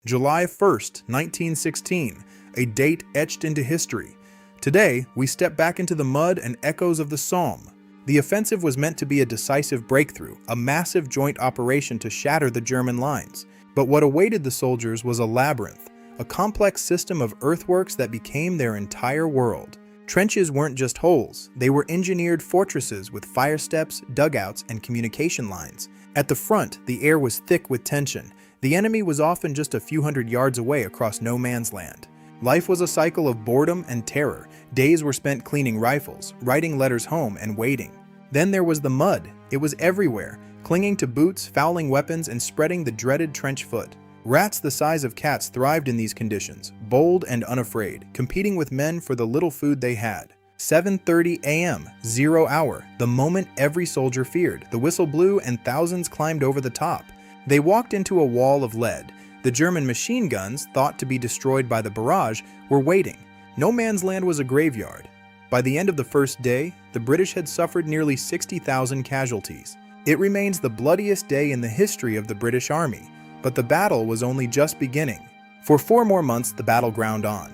July 1st, 1916, a date etched into history. Today, we step back into the mud and echoes of the Somme. The offensive was meant to be a decisive breakthrough, a massive joint operation to shatter the German lines. But what awaited the soldiers was a labyrinth, a complex system of earthworks that became their entire world. Trenches weren't just holes, they were engineered fortresses with fire steps, dugouts, and communication lines. At the front, the air was thick with tension. The enemy was often just a few hundred yards away across no man's land. Life was a cycle of boredom and terror. Days were spent cleaning rifles, writing letters home, and waiting. Then there was the mud. It was everywhere, clinging to boots, fouling weapons, and spreading the dreaded trench foot. Rats the size of cats thrived in these conditions, bold and unafraid, competing with men for the little food they had. 7:30 a.m., 0 hour, the moment every soldier feared. The whistle blew and thousands climbed over the top. They walked into a wall of lead. The German machine guns, thought to be destroyed by the barrage, were waiting. No man's land was a graveyard. By the end of the first day, the British had suffered nearly 60,000 casualties. It remains the bloodiest day in the history of the British Army, but the battle was only just beginning. For 4 more months, the battle ground on.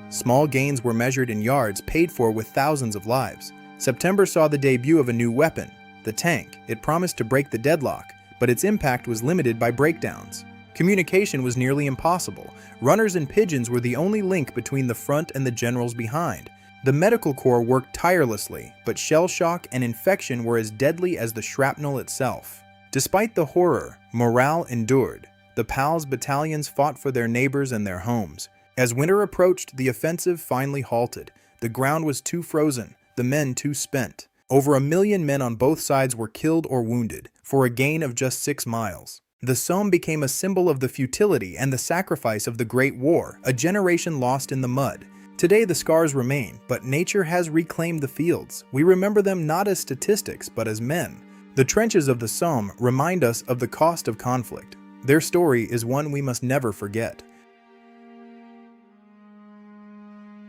Small gains were measured in yards, paid for with thousands of lives. September saw the debut of a new weapon, the tank. It promised to break the deadlock, but its impact was limited by breakdowns. Communication was nearly impossible. Runners and pigeons were the only link between the front and the generals behind. The medical corps worked tirelessly, but shell shock and infection were as deadly as the shrapnel itself. Despite the horror, morale endured. The PALS battalions fought for their neighbors and their homes. As winter approached, the offensive finally halted. The ground was too frozen, the men too spent. Over 1 million men on both sides were killed or wounded, for a gain of just 6 miles. The Somme became a symbol of the futility and the sacrifice of the Great War, a generation lost in the mud. Today the scars remain, but nature has reclaimed the fields. We remember them not as statistics, but as men. The trenches of the Somme remind us of the cost of conflict. Their story is one we must never forget.